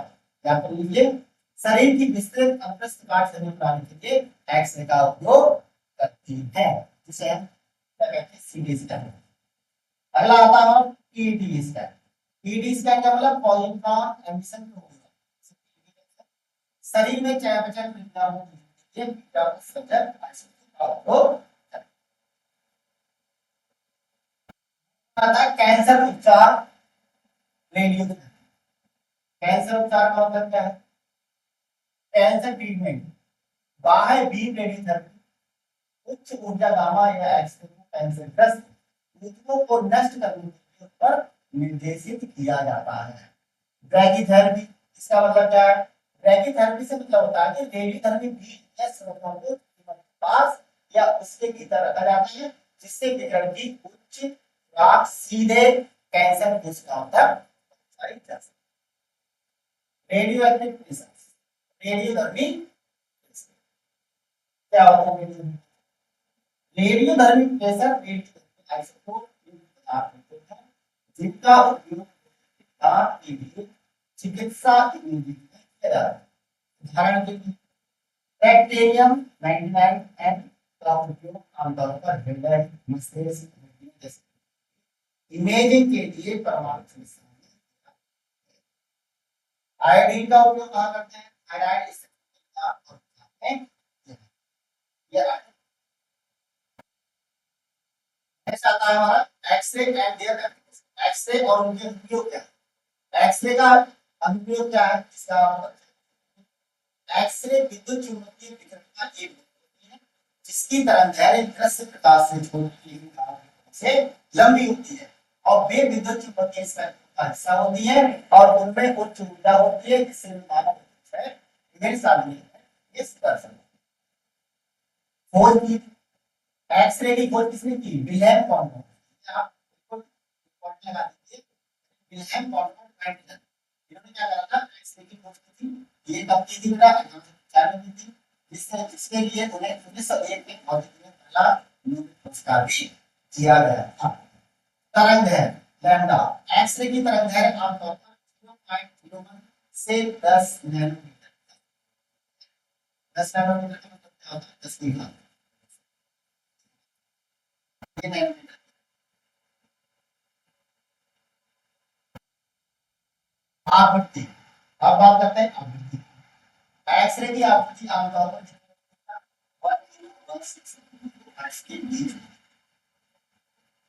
कर लीजिए शरीर की विस्तृत अंतस्थ गांठ छवि बनाने के लिए एक्सरे का उपयोग करती है, जिसे हम क्या कहते हैं, सीटी स्कैन। अगला आता है पीटी स्कैन। पीटी स्कैन का मतलब पॉलीग्राफ एमिशन टोमोग्राफी। शरीर में चयापचय प्रक्रिया होती है, बीटा उत्सर्जन आपको पता है। कैंसर उपचार, रेडियोथेरेपी। कैंसर उपचार का मतलब क्या है? कैंसर ट्रीटमेंट बाह्य बीम रेडियोथेरेपी, उच्च ऊर्जा गामा या एक्स-रे कैंसरग्रस्त ऊतकों को नष्ट करने के पर निर्देशित किया जाता है। ब्रैकीथेरेपी, इसका मतलब क्या है? ब्रैकीथेरेपी से मतलब होता है कि रेडियोथेरेपी बीज या स्रोतों को पास या उसके भीतर रखा जाता है, जिससे विकिरण की उच्च राख सीधे कैंसर कोशिकाओं तक पहुंचाई जा सके। रेडियोएक्टिव प्रेशर, रेडियोधर्मी क्या होता है? रेडियोधर्मी प्रेशर रेडियोधर्मी आइसोटोप पदार्थ होते हैं जिनका उपयोग के लिए चिकित्सा इमेजिंग में किया जाता है। उदाहरण के लिए बैक्टीरियम 99 एन का उपयोग आमतौर पर हृदय, मस्तिष्क जैसे इमेजिंग के लिए परमाणु चिकित्सा में। आयोडीन का उपयोग कहाँ करते हैं? थायराइड आता है हमारा X-ray and their application. X-ray और उनके उपयोग क्या है? एक्सरे का अनुप्रयोग क्या है? इसका एक्सरे विद्युत चुम्बकीय विकिरण का एक होती है, जिसकी तरंगदैर्घ्य दृश्य प्रकाश से छोटी लेकिन से लंबी होती है और वे विद्युत चुम्बकीय स्पेक्ट्रम का हिस्सा होती है और उनमें उच्च ऊर्जा होती है, जिससे मानव है विभिन्न साधनों इस कर सकते हैं। खोज की एक्सरे की खोज किसने की? विल्हेम कॉन्रॉड। आप पॉइंट लगा दीजिए, विल्हेम कॉन्रॉड एंड इन्होंने क्या करा था? एक्सरे की खोज की थी। ये कब की थी बेटा? 1904 में की थी, जिसके लिए उन्हें 1901 में भौतिक में पहला नोबेल पुरस्कार भी दिया गया था। तरंग है लैम्डा। एक्सरे की तरंग है आमतौर पर 0.01 से 10 नैनोमीटर। 10 नैनोमीटर का मतलब क्या होता है? 10 की घात आवृत्ति। अब बात करते हैं आवृत्ति। एक्सरे की आवृत्ति आमतौर पर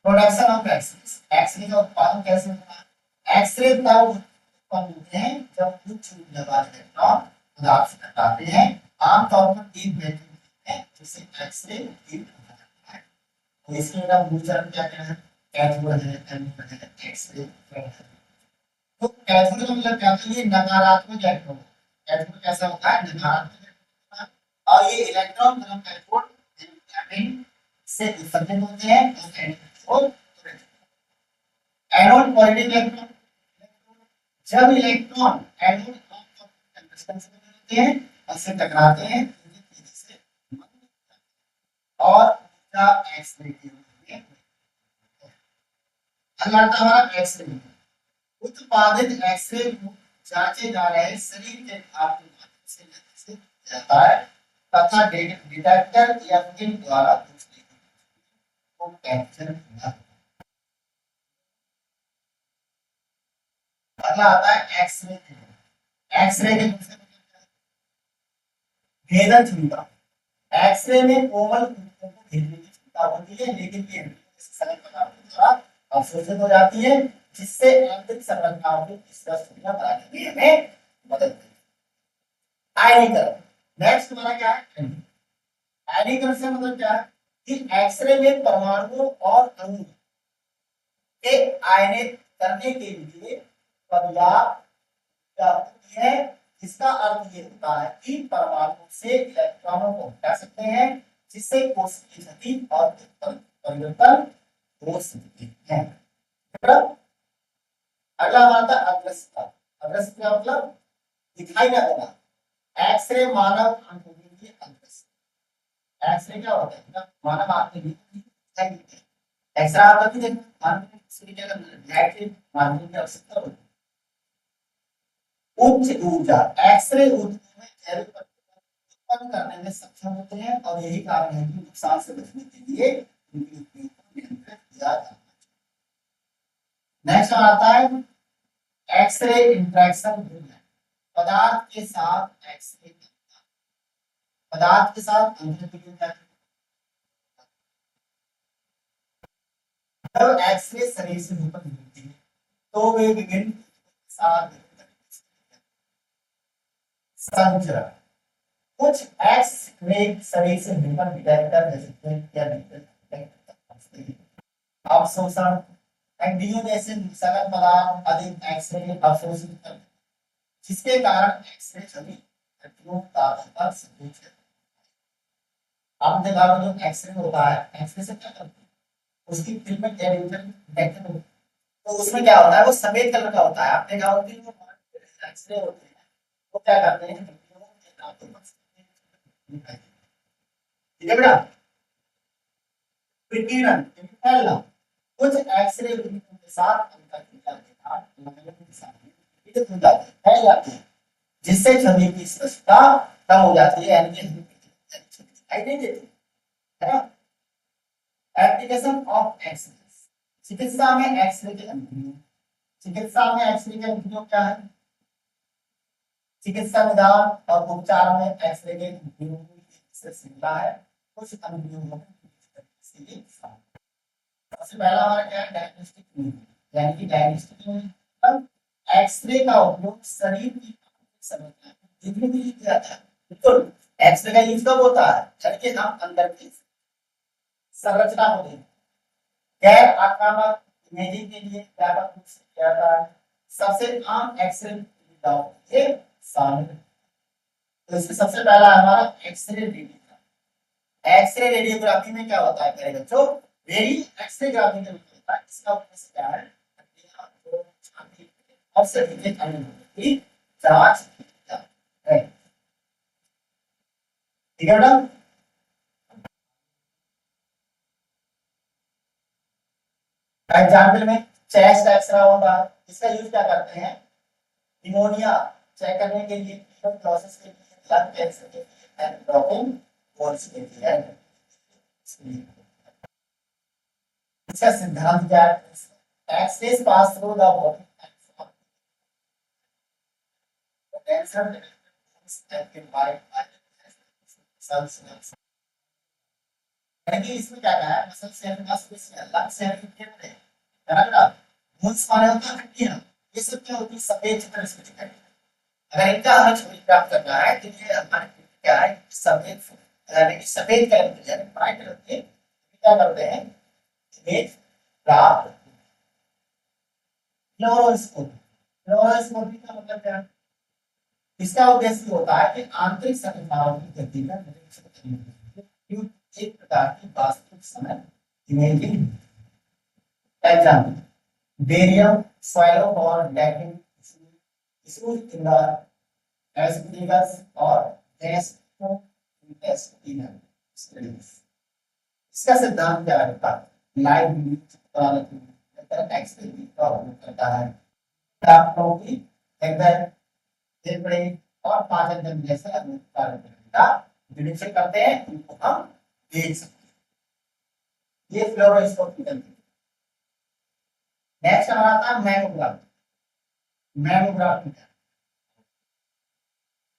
प्रोडक्शन ऑफ एक्सरे। एक्सरे का उत्पादन कैसे होता है? एक्सरे तब उत्पन्न होते हैं जब उच्च ऊर्जा वाले इलेक्ट्रॉन पदार्थ से टकराते हैं, आमतौर पर एक बैटरी है जिसे एक्सरे बीम कहा जाता है। तो इसके लिए मूल चरण क्या क्या है? कैथोड है, एनोड है, एक्सरे है। तो कैथोड का मतलब क्या होता है? ये नकारात्मक इलेक्ट्रॉन। कैथोड कैसा होता है? नकारात्मक इलेक्ट्रॉन। और ये इलेक्ट्रॉन मतलब कैथोड से उत्सर्जित होते हैं और एनोड पॉजिटिव इलेक्ट्रॉन। जब इलेक्ट्रॉन एनोड कंडक्शन से होते हैं और से टकराते हैं तेजी से और ऊर्जा एक्सरे के रूप में हमारा एक्सरे उत्पादित एक्सरे जांचे जा रहे शरीर के भाग के माध्यम से जाता है तथा डिटेक्टर या फिल्म द्वारा दूसरे को कैप्चर किया। अगला आता है एक्सरे। एक्सरे के भेदन क्षमता। एक्सरे में कोमल ऊतकों को भेदने की क्षमता होती है, लेकिन ये सरल पदार्थों द्वारा अवशोषित हो जाती है, जिससे आंतरिक संरचनाओं को स्पष्ट बनाने में हमें मदद करती है। आयनीकरण। नेक्स्ट हमारा क्या है? आयनीकरण से मतलब क्या है कि एक्सरे में परमाणुओं और अणु के आयनित करने के लिए पर्याप्त होती है, जिसका अर्थ ये होता है कि परमाणु से इलेक्ट्रॉनों को हटा सकते हैं, जिससे कोशिकीय गति और परिवर्तन हो सकते हैं। अगला हमारा था अदृश्यता। अदृश्यता मतलब दिखाई ना देना। एक्सरे मानव आंखों के लिए अदृश्य। एक्सरे क्या होता है? मानव आंख के लिए दिखाई देता है। एक्सरे आप कभी देखो मानव के क्या करना है? लाइट के माध्यम की आवश्यकता होती है। उच्च ऊर्जा एक्सरे में जैविक उत्पन्न करने में सक्षम होते हैं और यही कारण है कि नुकसान से बचने के लिए उनके उपयोग को नियंत्रित किया जाता है। नेक्स्ट आता है एक्सरे इंटरेक्शन। पदार्थ के साथ एक्सरे, पदार्थ के साथ जब एक्सरे शरीर से उत्पन्न होती है तो वे विभिन्न संचरण, कुछ एक्स-रे शरीर से निकल डिटेक्टर जैसे अवशोषण, एंटीजन जैसे विषाक्त पदार्थ अधिक एक्सरे के अवशोषित करते हैं, जिसके कारण एक्सरे छवि पर संकुचित है। आप देखा जो एक्सरे होता है, एक्सरे से क्या करते हैं, उसकी फिल्म में डिटेक्टर, तो उसमें क्या होता है, वो सफेद कलर का होता है। आप देखा होगा कि वो एक्सरे होते हैं, वो क्या करते हैं, ठीक है बेटा, विकिरण फैलना, कुछ एक्सरे के साथ अंतःक्रिया के बाद फैल जाते हैं, जिससे छवि की स्पष्टता कम हो जाती है, यानी कि दिखाई नहीं देती है ना। एप्लीकेशन ऑफ एक्सरे, चिकित्सा में एक्सरे के अनुप्रयोग, चिकित्सा में एक्सरे के अनुप्रयोग क्या है, चिकित्सा निदान और उपचार में एक्सरे के अनुप्रयोग से श्रृंखला है। कुछ अनुप्रयोगों सबसे पहला हमारा क्या है, डायग्नोस्टिक, यानी कि डायग्नोस्टिक में एक्सरे का उपयोग शरीर की संरचना देखने के लिए किया जाता है। बिल्कुल, एक्सरे का यूज कब होता है, शरीर के हम अंदर की संरचना को देखने, गैर आक्रामक इमेजिंग के लिए व्यापक रूप से किया जाता है। सबसे आम एक्सरे ये शामिल है। तो इसमें सबसे पहला हमारा एक्सरे रेडियोग्राफी। एक्सरे रेडियोग्राफी में क्या होता है प्यारे बच्चों, रेडियो एक्सरेग्राफी का मतलब होता है, इसका उद्देश्य क्या है, और शरीर के अंगों की जांच है, ठीक है बेटा। एग्जाम्पल में चेस्ट एक्सरे होता है, इसका यूज क्या करते हैं, निमोनिया चेक करने के लिए, प्रोसेस के लिए, लंग कैंसर के लिए, एंड ब्रोकन बोन्स के लिए। इसका सिद्धांत क्या है, X-rays pass through the body cancer यानी कि इसमें क्या कहा है, मसल सेल मस्तिष्क लंग सेल के है ना, मूल्स माने होता है हड्डियां, ये सब क्या होती है, सफेद चित्र इसमें दिखाई देता है। अगर इनका हमें छवि प्राप्त करना है तो ये हमारे क्या है, सफेद, यानी कि सफेद कलर की, यानी व्हाइट कलर के क्या करते हैं, इमेज प्राप्त। फ्लोरोस्कोपी, फ्लोरोस्कोपी का मतलब क्या है, इसका उद्देश्य होता है कि आंतरिक संरचनाओं की गति का निरीक्षण करना, एक प्रकार की वास्तविक समय imaging. Example barium swallow for detecting issues in the esophagus or gastrointestinal studies। इसका सिद्धांत क्या है, लाइव एक्सरे का उपयोग करता है, डॉक्टरों की फेफड़े और पाचन तंत्र जैसे कार्य का निरीक्षण करते हैं, उनको हम देख सकते हैं। ये फ्लोरोस्कोपी करते हैं। नेक्स्ट हमारा आता है मैमोग्राफी। मैमोग्राफी,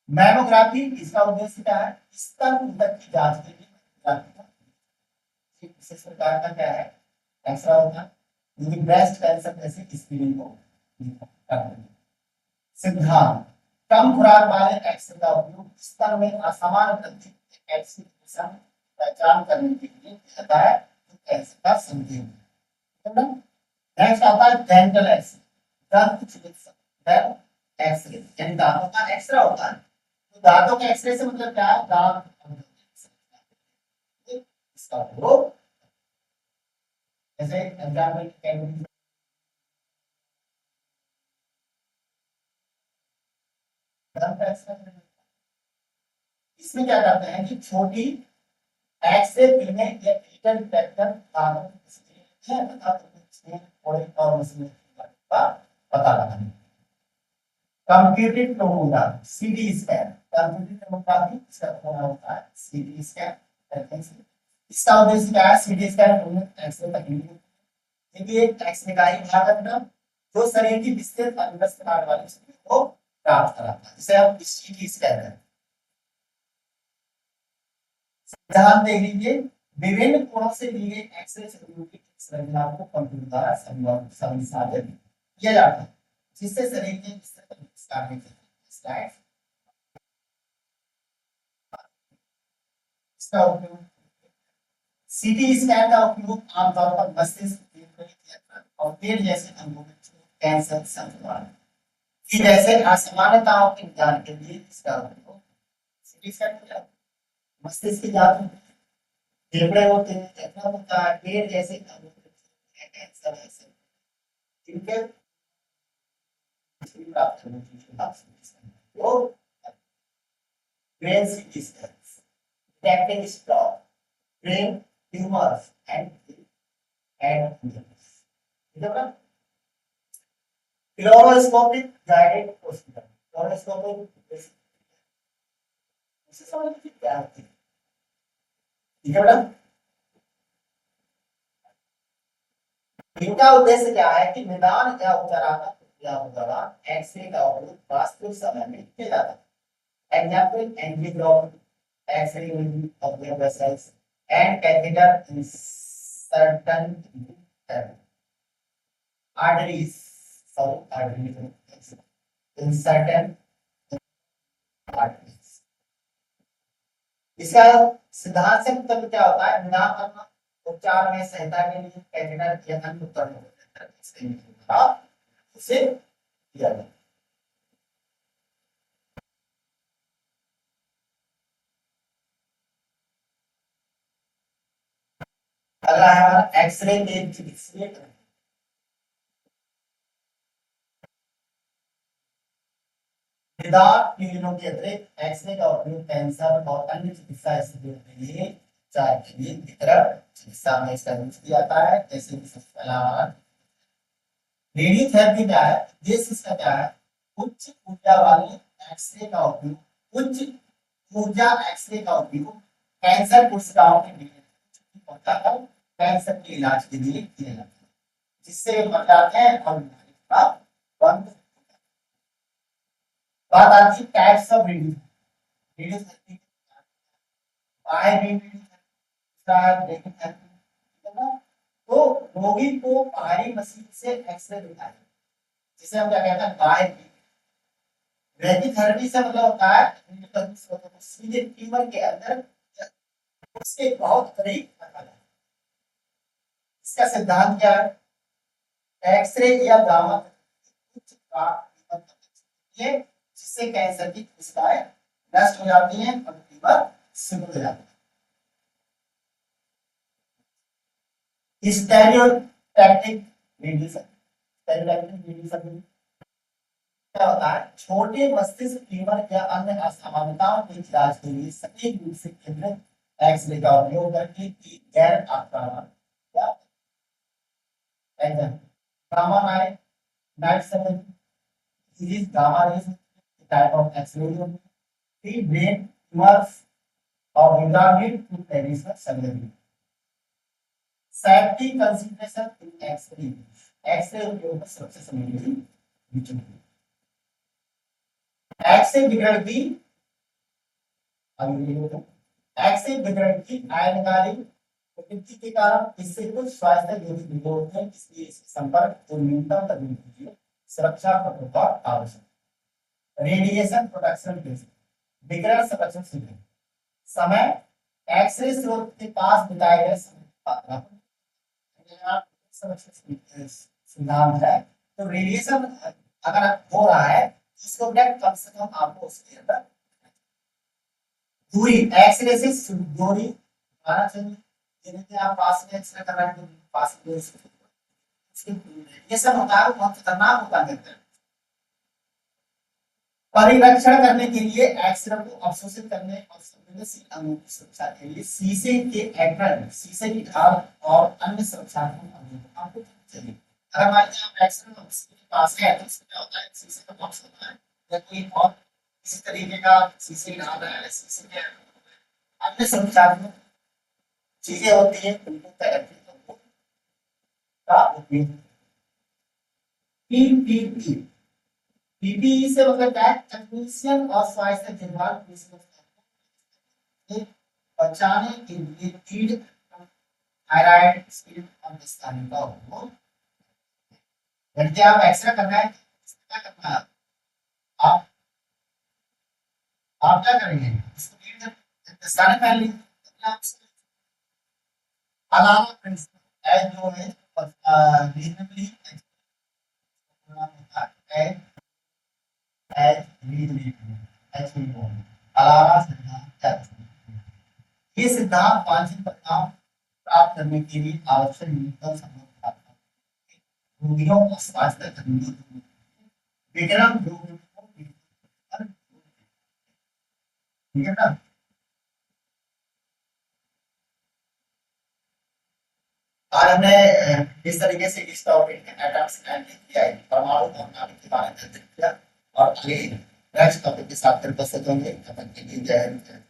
मैमोग्राफी इसका उद्देश्य क्या है, स्तन ऊतक की जांच के लिए विशेष प्रकार का क्या है, एक्सरा होता है, क्योंकि ब्रेस्ट कैंसर जैसे स्क्रीनिंग को करते हैं। सिद्धांत, कम खुराक वाले एक्सरे का उपयोग स्तन में असमान वृद्धि एक्सरे की पहचान करने के लिए किया जाता है, तो कैंसर का संदेह। नेक्स्ट आता है डेंटल एक्सरे, दंत चिकित्सा, डेंटल एक्सरे यानी दांतों का एक्सरे होता है। तो दांतों के एक्सरे से मतलब क्या है, दांत इसका उपयोग जैसे एग्जाम्पल कैविटी, दंत एक्सरे, इसमें क्या करते हैं कि छोटी एक्सरे फिल्में या डिजिटल डिटेक्टर दांतों की है तथा और मशीन का पता लगाने। Computed tomography CT scan, computed tomography इसका पूरा होता है सीटी स्कैन। इसका उद्देश्य क्या है? सीटी स्कैन एक्सरे तकनीक, ये एक एक्सरे का ही भाग है ना, जो शरीर की विस्तृत अनुभव कार्ड वाली छवि को प्राप्त कराता है, जिसे हम सीटी स्कैन है। ध्यान दे लीजिए, विभिन्न कोणों से ली गई एक्सरे छवियों की संरचना को कंप्यूटर द्वारा संसाधित किया जाता है, जिससे शरीर के विस्तृत अनुभव कार्ड स्लाइड इसका उपयोग, सीटी स्कैन का उपयोग आमतौर पर मस्तिष्क और पेट जैसे अंगों में कैंसर संक्रमण की जैसे असामान्यताओं के निदान के लिए इसका उपयोग सीटी स्कैन किया जाता है। मस्तिष्क की जांच में फेफड़े होते हैं, यकृत होता है, पेट जैसे अंगों में कैंसर है, जिनके प्राप्त करने के लिए आप तो brain CT scan, detecting stroke, brain tumors and fluoroscopic guided hospital, fluoroscopic इसे समझ लीजिए क्या होती है, ठीक है मैडम। इनका उद्देश्य क्या है कि निदान या उपचारात्मक प्रक्रिया के दौरान एक्सरे का उपयोग वास्तविक समय में किया जाता है। Example angiography, X-ray of the vessels and catheter in certain arteries. Sorry, arteries in certain arteries. इसका सिद्धांत से मतलब क्या होता है? निदान करना, उपचार में सहायता के लिए कैथेटर या अन्य उपकरणों उसे किया जाता है। अगला है हमारा एक्सरे के चिकित्सीय निदान क्लिनिकों के अतिरिक्त एक्सरे का उपयोग कैंसर और अन्य चिकित्सा स्थितियों के लिए उपचार के लिए वितरण चिकित्सा में इसका यूज किया जाता है। जैसे कि सबसे पहला हमारा रेडियोथेरेपी क्या है? उद्देश्य इसका क्या है? उच्च ऊर्जा वाले एक्सरे का उपयोग, उच्च ऊर्जा एक्सरे का उपयोग कैंसर कोशिकाओं के पहुंचाकर कैंसर के इलाज के लिए किया जाता है, जिससे मर जाते हैं और बीमारी का बंद। बात आती है टाइप्स ऑफ रेडियोथेरेपी, तो रोगी को बाहरी मशीन से एक्सरे दिखाई, जिसे हम क्या कहते हैं बाहरी रेडियोथेरेपी से मतलब होता है सीधे ट्यूमर के अंदर उसके बहुत करीब रखा जाए। इसका सिद्धांत क्या है? एक्सरे या गामा जिससे कैंसर की कोशिकाएं नष्ट हो जाती हैं और ट्यूमर शुरू हो जाता है। स्टेरियोटैक्टिक रेडिएशन, स्टेरियोटैक्टिक रेडिएशन क्या होता है? छोटे मस्तिष्क ट्यूमर या अन्य असामान्यताओं के इलाज के लिए सटीक रूप से केंद्रित एक्सरे का उपयोग करके गैर आक्रामक gamma night seven is gamma rays type of X-ray the brain tumors or without need to traditional surgery. Safety consideration in X-ray. X-ray उपयोग सबसे समझिए X-ray बिगड़ की X-ray बिगड़ की आयनकारी प्रकृति के कारण इससे कुछ स्वास्थ्य जोखिम होते हैं, इसलिए इसके संपर्क को न्यूनतम करने के लिए सुरक्षा प्रोटोकॉल आवश्यक। रेडिएशन प्रोटेक्शन विकिरण संरक्षण सुविधा समय एक्सरे स्रोत के पास बिताए गए समय सिद्धांत है, तो रेडिएशन अगर हो रहा है उसको कम से कम आपको उसके अंदर दूरी एक्सरे से दूरी आना चाहिए। जैसे आप पास में एक्सरे कर रहे हैं तो पास में ये सब होता है, बहुत खतरनाक होता है। परिरक्षण करने के लिए एक्सरे को अवशोषित करने और संवेदनशील अंगों की सुरक्षा के लिए शीशे के एप्रन, शीशे की ढाल और अन्य सुरक्षात्मक अंगों आपको चाहिए। अगर मान लीजिए आप एक्सरे के पास है तो क्या होता है, शीशे का बॉक्स होता है, या कोई और इसी तरीके का शीशे बना रहा है, शीशे के अन्य संचालन चीजें होती हैं उनको तैयारी का उपयोग। पीपीई, पीपीई से मतलब क्या है? टेक्नीशियन और स्वास्थ्य देखभाल बचाने के लिए कीड़ थायराइड स्किन और दस्ताने का उपयोग। यदि आप एक्सरे करना है क्या करना है? आप आप क्या करेंगे? इसको कीड़ दस्ताने पहन लीजिए। अलावा प्रिंसिपल एज जो है रीजनबली एज रीजनबली एज अलावा सिद्धांत क्या है? ये सिद्धांत वांछित परिणाम प्राप्त करने के लिए आवश्यक न्यूनतम संभव रोगियों और स्वास्थ्य कर्मियों विक्रम रोगियों को ठीक है ना? और हमने इस तरीके से इस टॉपिक में एटम्स एंड किया है, परमाणु और नाभिक के बारे में किया और आगे नेक्स्ट टॉपिक के साथ फिर उपस्थित होंगे। तब तक के लिए जय हिंद।